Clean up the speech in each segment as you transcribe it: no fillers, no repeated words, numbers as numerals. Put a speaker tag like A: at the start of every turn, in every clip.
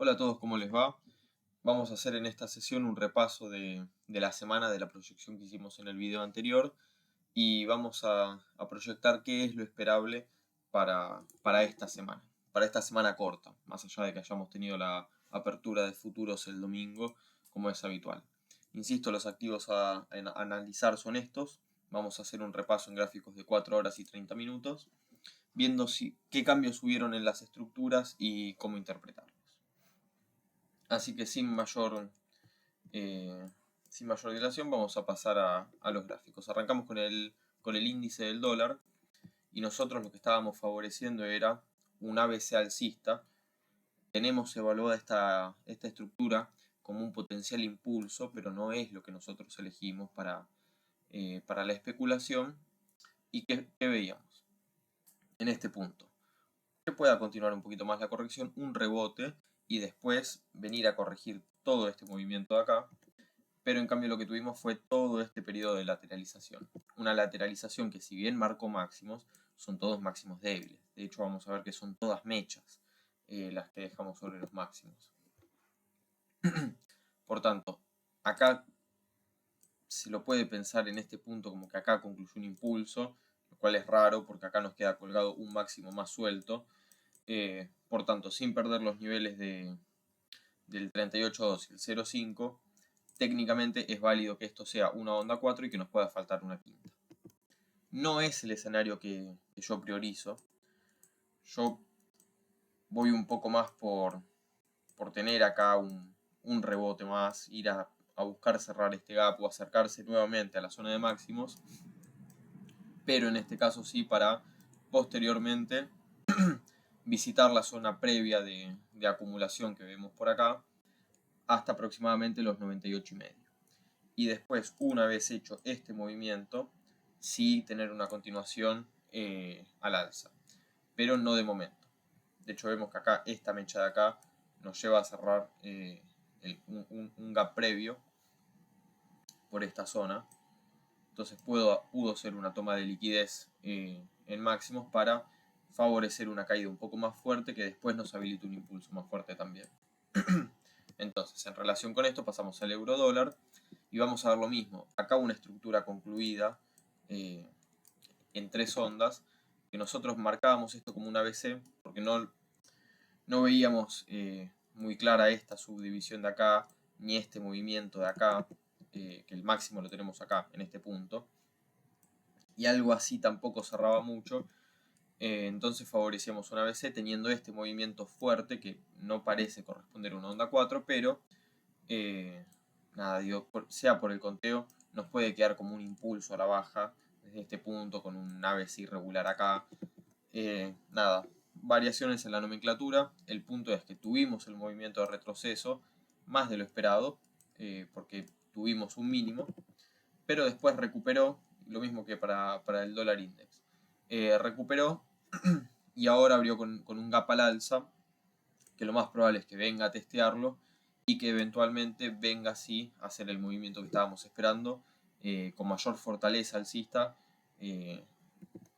A: Hola a todos, ¿cómo les va? Vamos a hacer en esta sesión un repaso de la semana de la proyección que hicimos en el video anterior y vamos a proyectar qué es lo esperable para esta semana corta, más allá de que hayamos tenido la apertura de futuros el domingo, como es habitual. Insisto, los activos a analizar son estos. Vamos a hacer un repaso en gráficos de 4 horas y 30 minutos, viendo qué cambios hubieron en las estructuras y cómo interpretarlos. Así que sin mayor dilación vamos a pasar a los gráficos. Arrancamos con el índice del dólar y nosotros lo que estábamos favoreciendo era un ABC alcista. Tenemos evaluada esta estructura como un potencial impulso, pero no es lo que nosotros elegimos para la especulación. ¿Y qué veíamos en este punto? Que pueda continuar un poquito más la corrección, un rebote y después venir a corregir todo este movimiento de acá. Pero en cambio lo que tuvimos fue todo este periodo de lateralización. Una lateralización que, si bien marcó máximos, son todos máximos débiles. De hecho vamos a ver que son todas mechas las que dejamos sobre los máximos. Por tanto, acá se lo puede pensar en este punto como que acá concluyó un impulso, lo cual es raro porque acá nos queda colgado un máximo más suelto. Por tanto, sin perder los niveles del 38.2 y el 0.5, técnicamente es válido que esto sea una onda 4 y que nos pueda faltar una quinta. No es el escenario que yo priorizo. Yo voy un poco más por tener acá un rebote más, ir a buscar cerrar este gap o acercarse nuevamente a la zona de máximos, pero en este caso sí para posteriormente visitar la zona previa de acumulación que vemos por acá hasta aproximadamente los 98,5. Y después, una vez hecho este movimiento, sí tener una continuación al alza, pero no de momento. De hecho vemos que acá esta mecha de acá nos lleva a cerrar un gap previo por esta zona. Entonces pudo ser una toma de liquidez en máximos para favorecer una caída un poco más fuerte que después nos habilita un impulso más fuerte también. Entonces, en relación con esto pasamos al euro dólar y vamos a ver lo mismo. Acá una estructura concluida en 3 ondas, que nosotros marcábamos esto como un ABC porque no veíamos muy clara esta subdivisión de acá, ni este movimiento de acá, que el máximo lo tenemos acá, en este punto. Y algo así tampoco cerraba mucho. Entonces favorecíamos un ABC teniendo este movimiento fuerte que no parece corresponder a una onda 4, pero nada, digo, sea por el conteo, nos puede quedar como un impulso a la baja desde este punto con un ABC irregular acá. Nada, variaciones en la nomenclatura. El punto es que tuvimos el movimiento de retroceso más de lo esperado, porque tuvimos un mínimo, pero después recuperó, lo mismo que para el dólar index. Recuperó y ahora abrió con un gap al alza, que lo más probable es que venga a testearlo y que eventualmente venga así a hacer el movimiento que estábamos esperando, con mayor fortaleza alcista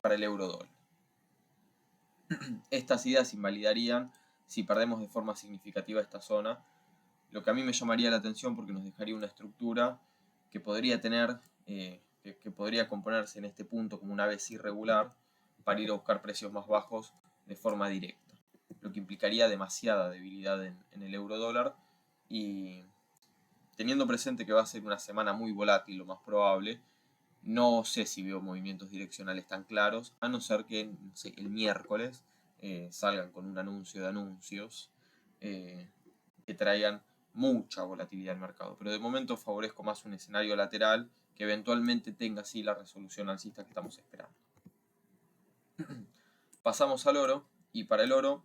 A: para el euro dólar. Estas ideas invalidarían si perdemos de forma significativa esta zona, lo que a mí me llamaría la atención porque nos dejaría una estructura que podría tener, que podría componerse en este punto como una ABC irregular para ir a buscar precios más bajos de forma directa, lo que implicaría demasiada debilidad en el euro dólar. Y teniendo presente que va a ser una semana muy volátil, lo más probable, no sé si veo movimientos direccionales tan claros, a no ser que, no sé, el miércoles salgan con un anuncio de anuncios que traigan mucha volatilidad al mercado. Pero de momento favorezco más un escenario lateral que eventualmente tenga así la resolución alcista que estamos esperando. Pasamos al oro, y para el oro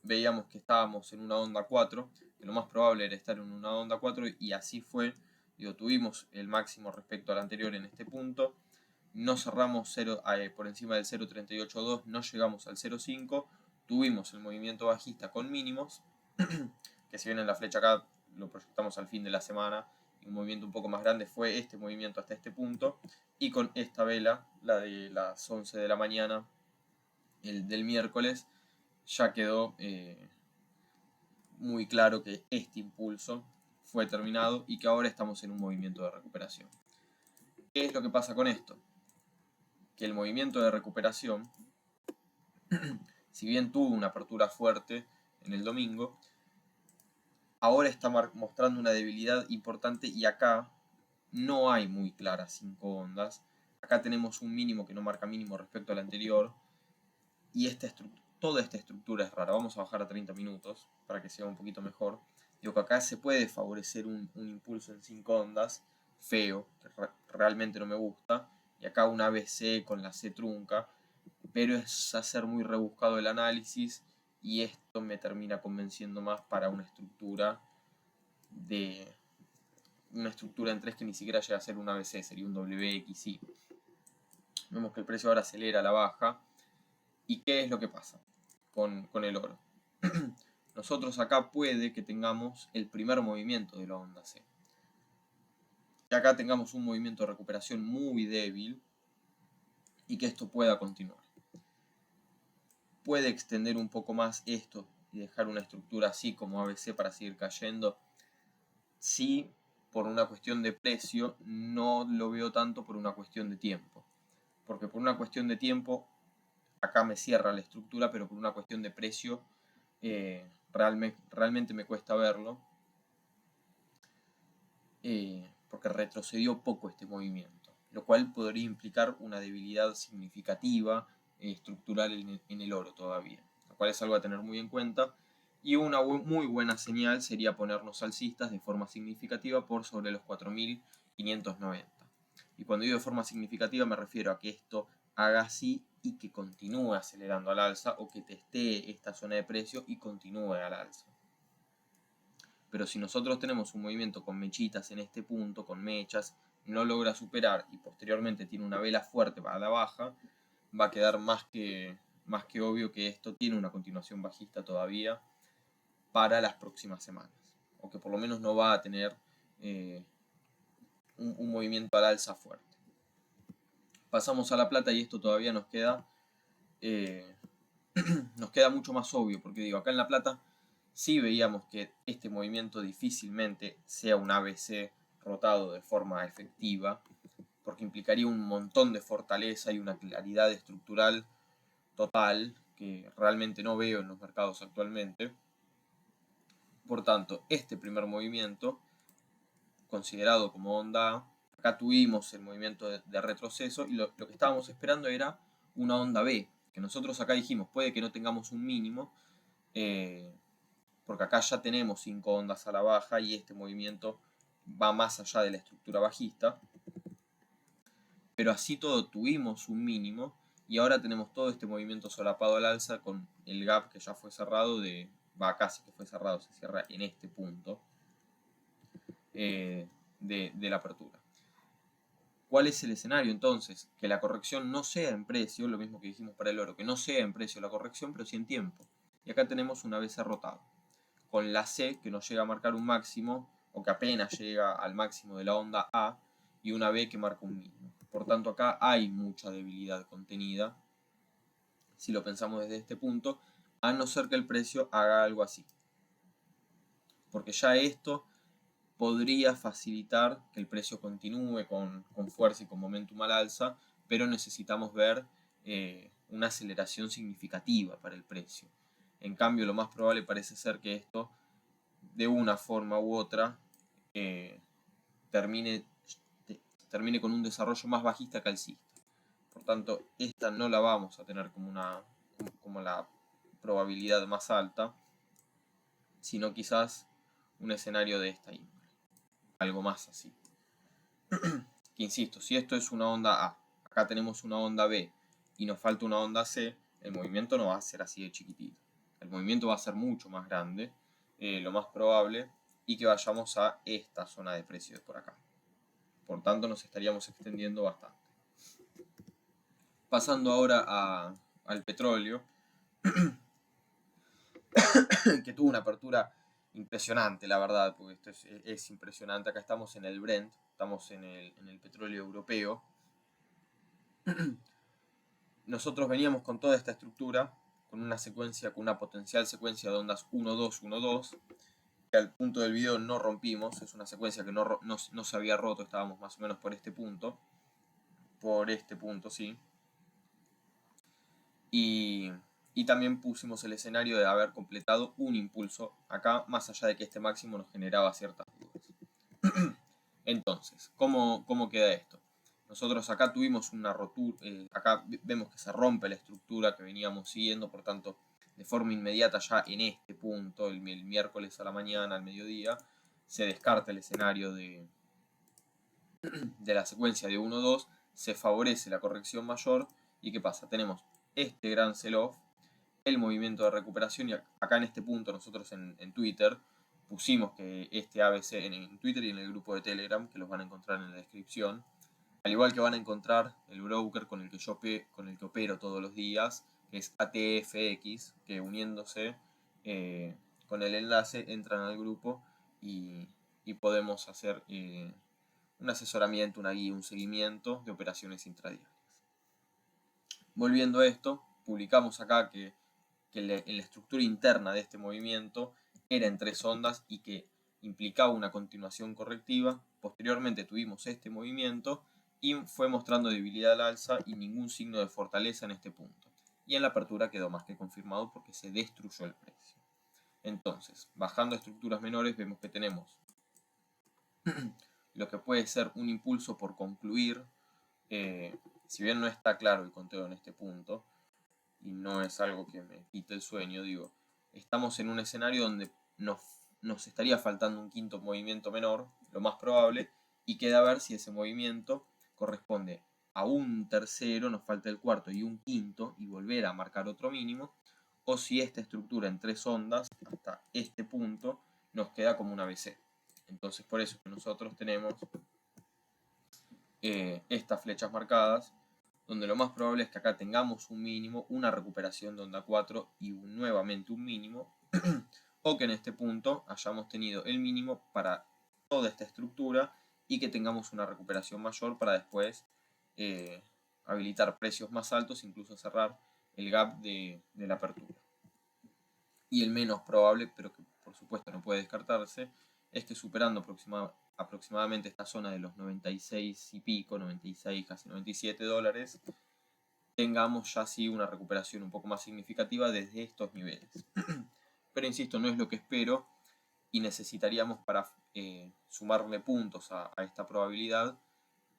A: veíamos que estábamos en una onda 4, que lo más probable era estar en una onda 4, y así fue. Digo, tuvimos el máximo respecto al anterior en este punto, no cerramos por encima del 0.382, no llegamos al 0.5, tuvimos el movimiento bajista con mínimos, que si bien en la flecha acá lo proyectamos al fin de la semana, y un movimiento un poco más grande fue este movimiento hasta este punto, y con esta vela, la de las 11 de la mañana, el del miércoles, ya quedó muy claro que este impulso fue terminado y que ahora estamos en un movimiento de recuperación. ¿Qué es lo que pasa con esto? Que el movimiento de recuperación, si bien tuvo una apertura fuerte en el domingo, ahora está mostrando una debilidad importante y acá no hay muy claras 5 ondas. Acá tenemos un mínimo que no marca mínimo respecto al anterior y toda esta estructura es rara. Vamos a bajar a 30 minutos para que sea un poquito mejor. Digo que acá se puede favorecer un impulso en 5 ondas feo, que realmente no me gusta, y acá un ABC con la C trunca, pero es hacer muy rebuscado el análisis y esto me termina convenciendo más para una estructura en 3 que ni siquiera llega a ser un ABC, sería un WXY. Vemos que el precio ahora acelera a la baja. ¿Y qué es lo que pasa con el oro? Nosotros acá puede que tengamos el primer movimiento de la onda C. Que acá tengamos un movimiento de recuperación muy débil y que esto pueda continuar. Puede extender un poco más esto y dejar una estructura así como ABC para seguir cayendo. Sí, por una cuestión de precio, no lo veo tanto por una cuestión de tiempo. Porque por una cuestión de tiempo, acá me cierra la estructura, pero por una cuestión de precio, realmente me cuesta verlo. Porque retrocedió poco este movimiento, lo cual podría implicar una debilidad significativa estructural en el oro todavía, lo cual es algo a tener muy en cuenta. Y una muy buena señal sería ponernos alcistas de forma significativa por sobre los 4.590. Y cuando digo de forma significativa me refiero a que esto haga así y que continúe acelerando al alza, o que testee esta zona de precio y continúe al alza. Pero si nosotros tenemos un movimiento con mechitas en este punto, con mechas, no logra superar y posteriormente tiene una vela fuerte para la baja, va a quedar más que obvio que esto tiene una continuación bajista todavía para las próximas semanas, o que por lo menos no va a tener un movimiento al alza fuerte. Pasamos a la plata y esto todavía nos queda mucho más obvio, porque digo, acá en la plata sí veíamos que este movimiento difícilmente sea un ABC rotado de forma efectiva, porque implicaría un montón de fortaleza y una claridad estructural total que realmente no veo en los mercados actualmente. Por tanto, este primer movimiento, considerado como onda A, acá tuvimos el movimiento de retroceso y lo que estábamos esperando era una onda B, que nosotros acá dijimos, puede que no tengamos un mínimo, porque acá ya tenemos 5 ondas a la baja y este movimiento va más allá de la estructura bajista, pero así todo tuvimos un mínimo y ahora tenemos todo este movimiento solapado al alza con el gap que ya fue cerrado, casi que fue cerrado, se cierra en este punto de la apertura. ¿Cuál es el escenario entonces? Que la corrección no sea en precio, lo mismo que dijimos para el oro, que no sea en precio la corrección, pero sí en tiempo. Y acá tenemos una ABC rotado, con la C que nos llega a marcar un máximo, o que apenas llega al máximo de la onda A, y una B que marca un mínimo. Por tanto, acá hay mucha debilidad contenida, si lo pensamos desde este punto, a no ser que el precio haga algo así. Porque ya esto podría facilitar que el precio continúe con fuerza y con momentum al alza, pero necesitamos ver una aceleración significativa para el precio. En cambio, lo más probable parece ser que esto, de una forma u otra, termine con un desarrollo más bajista que alcista. Por tanto, esta no la vamos a tener como la probabilidad más alta, sino quizás un escenario de esta índole. Algo más así. Que insisto, si esto es una onda A, acá tenemos una onda B y nos falta una onda C, el movimiento no va a ser así de chiquitito. El movimiento va a ser mucho más grande, lo más probable, y que vayamos a esta zona de precios por acá. Por tanto, nos estaríamos extendiendo bastante. Pasando ahora al petróleo, que tuvo una apertura impresionante, la verdad, porque esto es impresionante. Acá estamos en el Brent, estamos en el petróleo europeo. Nosotros veníamos con toda esta estructura, con una secuencia, con una potencial secuencia de ondas 1, 2, 1, 2, que al punto del video no rompimos, es una secuencia que no se había roto, estábamos más o menos por este punto, sí. Y también pusimos el escenario de haber completado un impulso acá, más allá de que este máximo nos generaba ciertas dudas. Entonces, ¿cómo queda esto? Nosotros acá tuvimos una rotura, acá vemos que se rompe la estructura que veníamos siguiendo, por tanto, de forma inmediata ya en este punto, el miércoles a la mañana, al mediodía, se descarta el escenario de la secuencia de 1-2, se favorece la corrección mayor, y ¿qué pasa? Tenemos este gran sell-off, el movimiento de recuperación, y acá en este punto nosotros en Twitter pusimos que este ABC en Twitter y en el grupo de Telegram, que los van a encontrar en la descripción, al igual que van a encontrar el broker con el que opero todos los días, que es ATFX, que uniéndose con el enlace entran al grupo y podemos hacer un asesoramiento, una guía, un seguimiento de operaciones intradiarias. Volviendo a esto, publicamos acá que en la estructura interna de este movimiento era en 3 ondas y que implicaba una continuación correctiva. Posteriormente tuvimos este movimiento y fue mostrando debilidad al alza y ningún signo de fortaleza en este punto. Y en la apertura quedó más que confirmado porque se destruyó el precio. Entonces, bajando a estructuras menores, vemos que tenemos lo que puede ser un impulso por concluir. Si bien no está claro el conteo en este punto, y no es algo que me quite el sueño, digo, estamos en un escenario donde nos estaría faltando un quinto movimiento menor, lo más probable, y queda a ver si ese movimiento corresponde a un tercero, nos falta el cuarto y un quinto, y volver a marcar otro mínimo, o si esta estructura en 3 ondas, hasta este punto, nos queda como una ABC. Entonces por eso que nosotros tenemos estas flechas marcadas, donde lo más probable es que acá tengamos un mínimo, una recuperación de onda 4 y nuevamente un mínimo, o que en este punto hayamos tenido el mínimo para toda esta estructura y que tengamos una recuperación mayor para después habilitar precios más altos, incluso cerrar el gap de la apertura. Y el menos probable, pero que por supuesto no puede descartarse, es que superando aproximadamente esta zona de los 96 y pico, 96, casi 97 dólares, tengamos ya sí una recuperación un poco más significativa desde estos niveles. Pero insisto, no es lo que espero y necesitaríamos para sumarle puntos a esta probabilidad,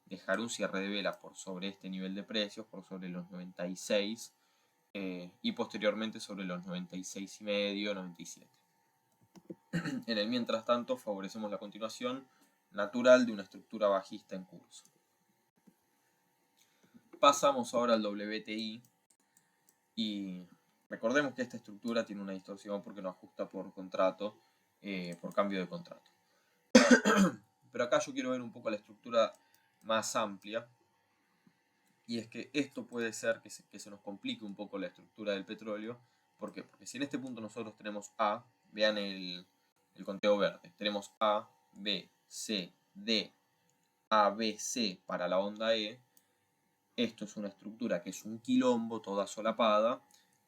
A: dejar un cierre de vela por sobre este nivel de precios, por sobre los 96 y posteriormente sobre los 96 y medio, 97. En el mientras tanto favorecemos la continuación natural de una estructura bajista en curso. Pasamos ahora al WTI y recordemos que esta estructura tiene una distorsión porque no ajusta por contrato, por cambio de contrato. Pero acá yo quiero ver un poco la estructura más amplia, y es que esto puede ser que se nos complique un poco la estructura del petróleo. ¿Por qué? Porque si en este punto nosotros tenemos A, vean el conteo verde, tenemos A, B, C, D, A, B, C para la onda E. Esto es una estructura que es un quilombo, toda solapada,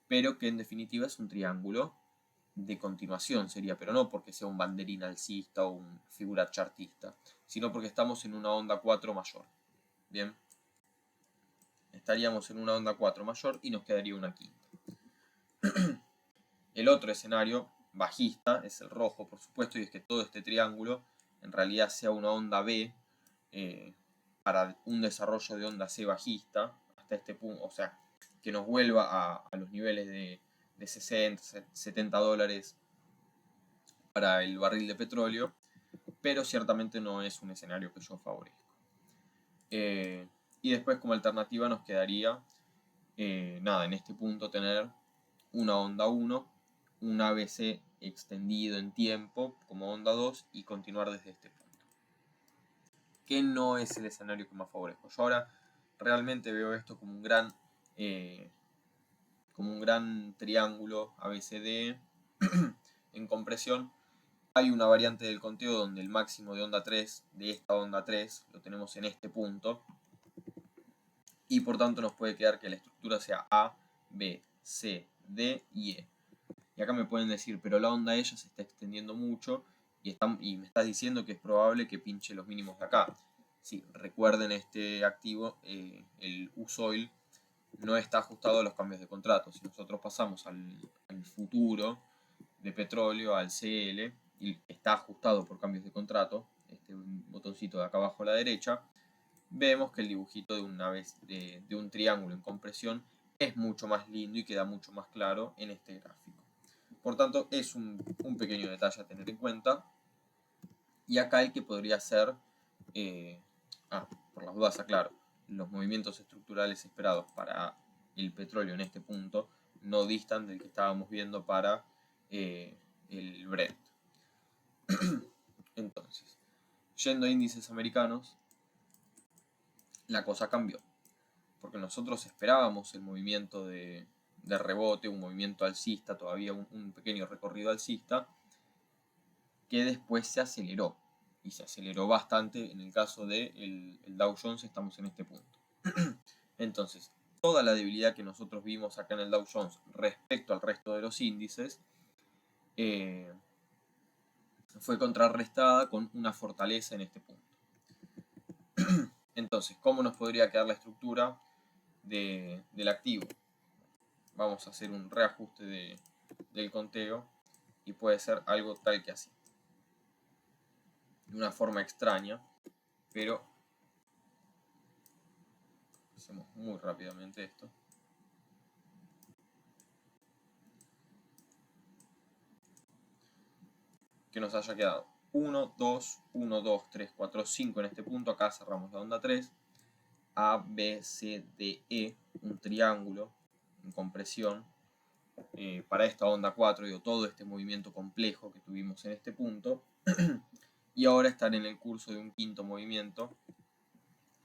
A: pero que en definitiva es un triángulo de continuación sería, pero no porque sea un banderín alcista o una figura chartista, sino porque estamos en una onda 4 mayor. Bien, estaríamos en una onda 4 mayor y nos quedaría una quinta. El otro escenario bajista es el rojo, por supuesto, y es que todo este triángulo en realidad sea una onda B para un desarrollo de onda C bajista hasta este punto, o sea, que nos vuelva a los niveles de 60, 70 dólares para el barril de petróleo, pero ciertamente no es un escenario que yo favorezco. Y después como alternativa nos quedaría, nada, en este punto tener una onda 1, un ABC extendido en tiempo como onda 2 y continuar desde este punto. Que no es el escenario que más favorezco. Yo ahora realmente veo esto como un gran triángulo ABCD en compresión. Hay una variante del conteo donde el máximo de onda 3, de esta onda 3, lo tenemos en este punto. Y por tanto nos puede quedar que la estructura sea A, B, C, D y E. Y acá me pueden decir, pero la onda ella se está extendiendo mucho y me estás diciendo que es probable que pinche los mínimos de acá. Sí, recuerden este activo, el USOIL no está ajustado a los cambios de contrato. Si nosotros pasamos al futuro de petróleo, al CL, y está ajustado por cambios de contrato, este botoncito de acá abajo a la derecha, vemos que el dibujito de un triángulo en compresión es mucho más lindo y queda mucho más claro en este gráfico. Por tanto, es un pequeño detalle a tener en cuenta. Y acá el que podría ser, por las dudas aclaro, los movimientos estructurales esperados para el petróleo en este punto no distan del que estábamos viendo para el Brent. Entonces, yendo a índices americanos, la cosa cambió. Porque nosotros esperábamos el movimiento de rebote, un movimiento alcista, todavía un pequeño recorrido alcista, que después se aceleró. Y se aceleró bastante. En el caso del Dow Jones estamos en este punto. Entonces, toda la debilidad que nosotros vimos acá en el Dow Jones respecto al resto de los índices fue contrarrestada con una fortaleza en este punto. Entonces, ¿cómo nos podría quedar la estructura del activo? Vamos a hacer un reajuste del conteo y puede ser algo tal que así. De una forma extraña, pero hacemos muy rápidamente esto. Que nos haya quedado 1, 2, 1, 2, 3, 4, 5 en este punto. Acá cerramos la onda 3. A, B, C, D, E, un triángulo en compresión. Para esta onda 4, digo, todo este movimiento complejo que tuvimos en este punto. Y ahora estar en el curso de un quinto movimiento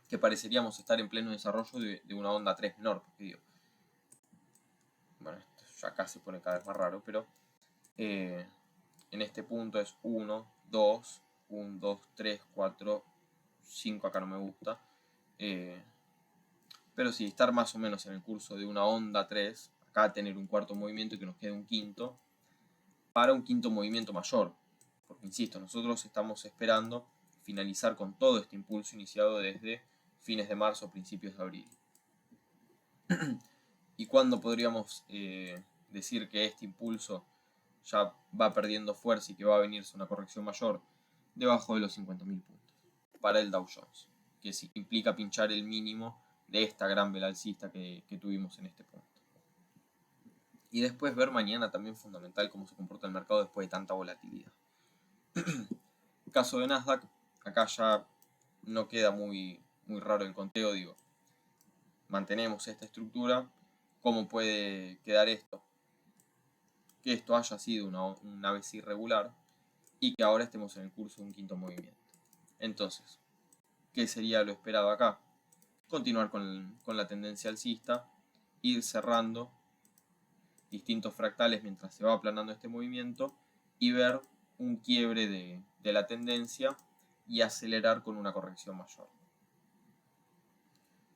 A: que pareceríamos estar en pleno desarrollo de una onda 3 menor. Porque digo, bueno, esto ya acá se pone cada vez más raro, pero en este punto es 1, 2, 1, 2, 3, 4, 5, acá no me gusta. Pero sí, estar más o menos en el curso de una onda 3, acá tener un cuarto movimiento y que nos quede un quinto, para un quinto movimiento mayor. Porque, insisto, nosotros estamos esperando finalizar con todo este impulso iniciado desde fines de marzo, principios de abril. ¿Y cuándo podríamos decir que este impulso ya va perdiendo fuerza y que va a venirse una corrección mayor? Debajo de los 50.000 puntos para el Dow Jones, que sí implica pinchar el mínimo de esta gran vela alcista que tuvimos en este punto. Y después ver mañana también fundamental cómo se comporta el mercado después de tanta volatilidad. Caso de Nasdaq, acá ya no queda muy raro el conteo, digo. Mantenemos esta estructura. ¿Cómo puede quedar esto? Que esto haya sido una vez irregular y que ahora estemos en el curso de un quinto movimiento. Entonces, ¿qué sería lo esperado acá? Continuar con la tendencia alcista, ir cerrando distintos fractales mientras se va aplanando este movimiento y ver un quiebre de la tendencia y acelerar con una corrección mayor.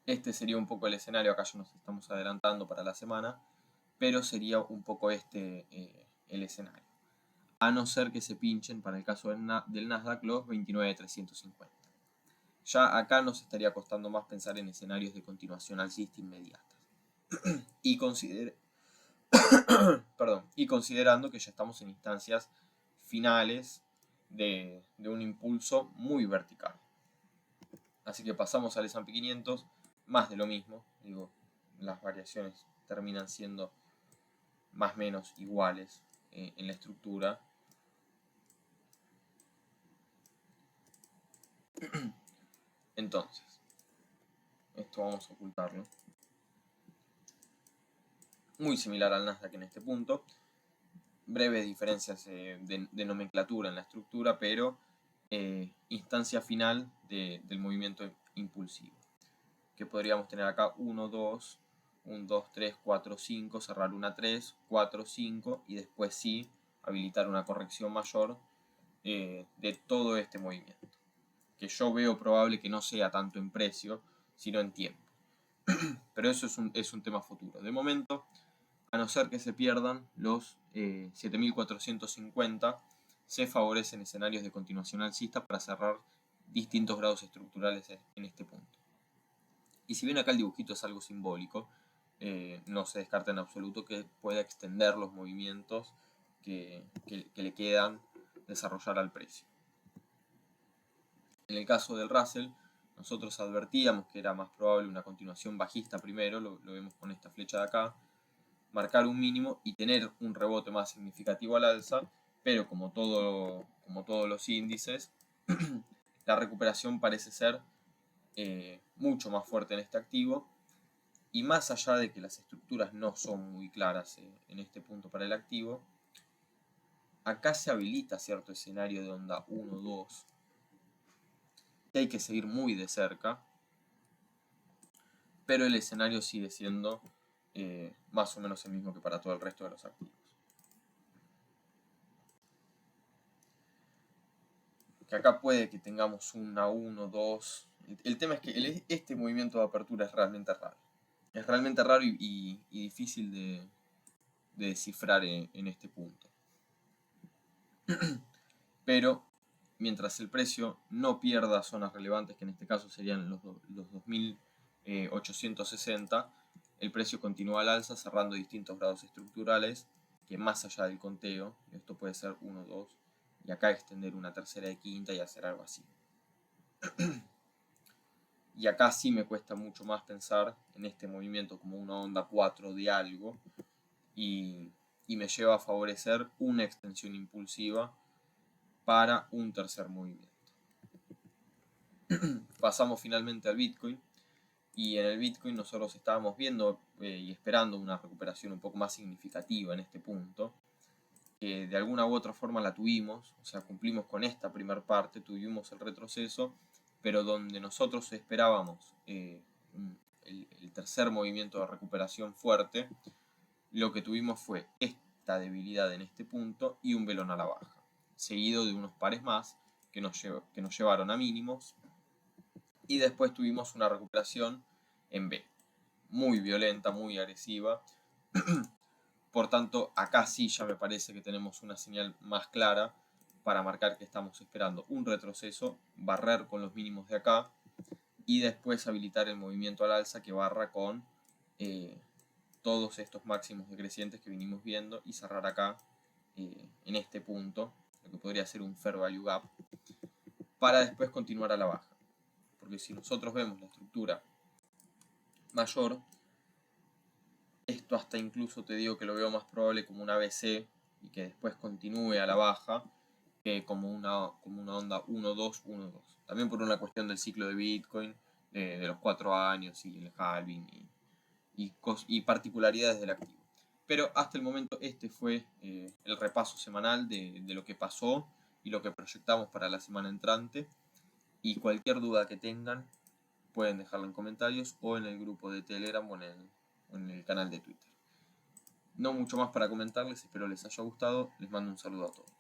A: Este sería un poco el escenario, acá ya nos estamos adelantando para la semana, pero sería un poco este el escenario. A no ser que se pinchen, para el caso del Nasdaq, los 29.350. Ya acá nos estaría costando más pensar en escenarios de continuación alcista inmediatas. Y considerando que ya estamos en instancias finales de un impulso muy vertical. Así que pasamos al S&P 500, más de lo mismo. Digo, las variaciones terminan siendo más o menos iguales en la estructura. Entonces, esto vamos a ocultarlo. Muy similar al Nasdaq en este punto. Breves diferencias de nomenclatura en la estructura, pero instancia final del movimiento impulsivo. Que podríamos tener acá 1, 2, 1, 2, 3, 4, 5, cerrar una 3, 4, 5 y después sí habilitar una corrección mayor de todo este movimiento. Que yo veo probable que no sea tanto en precio, sino en tiempo. Pero eso es un tema futuro. De momento, a no ser que se pierdan los 7450, se favorecen escenarios de continuación alcista para cerrar distintos grados estructurales en este punto. Y si bien acá el dibujito es algo simbólico, no se descarta en absoluto que pueda extender los movimientos que le quedan desarrollar al precio. En el caso del Russell, nosotros advertíamos que era más probable una continuación bajista primero, lo vemos con esta flecha de acá, marcar un mínimo y tener un rebote más significativo al alza, pero como todos los índices, la recuperación parece ser mucho más fuerte en este activo, y más allá de que las estructuras no son muy claras en este punto para el activo, acá se habilita cierto escenario de onda 1-2 que hay que seguir muy de cerca, pero el escenario sigue siendo más o menos el mismo que para todo el resto de los activos. Que acá puede que tengamos una 1, 2. El tema es que este movimiento de apertura es realmente raro. Es realmente raro y difícil de descifrar en este punto. Pero mientras el precio no pierda zonas relevantes, que en este caso serían los 2860, el precio continúa al alza cerrando distintos grados estructurales que más allá del conteo, esto puede ser 1, 2, y acá extender una tercera de quinta y hacer algo así. Y acá sí me cuesta mucho más pensar en este movimiento como una onda 4 de algo, y me lleva a favorecer una extensión impulsiva para un tercer movimiento. Pasamos finalmente al Bitcoin, y en el Bitcoin nosotros estábamos viendo y esperando una recuperación un poco más significativa en este punto, que de alguna u otra forma la tuvimos, o sea, cumplimos con esta primera parte, tuvimos el retroceso, pero donde nosotros esperábamos el tercer movimiento de recuperación fuerte, lo que tuvimos fue esta debilidad en este punto y un velón a la baja, seguido de unos pares más que nos llevaron a mínimos, y después tuvimos una recuperación en B, muy violenta, muy agresiva. Por tanto, acá sí ya me parece que tenemos una señal más clara para marcar que estamos esperando un retroceso, barrer con los mínimos de acá y después habilitar el movimiento al alza que barra con todos estos máximos decrecientes que vinimos viendo y cerrar acá en este punto, lo que podría ser un fair value gap, para después continuar a la baja. Porque si nosotros vemos la estructura mayor, esto hasta incluso te digo que lo veo más probable como una ABC y que después continúe a la baja que como una onda 1-2, 1-2. También por una cuestión del ciclo de Bitcoin, de los 4 años y el halving y particularidades del activo. Pero hasta el momento este fue el repaso semanal de lo que pasó y lo que proyectamos para la semana entrante. Y cualquier duda que tengan pueden dejarla en comentarios o en el grupo de Telegram o en el canal de Twitter. No mucho más para comentarles, espero les haya gustado, les mando un saludo a todos.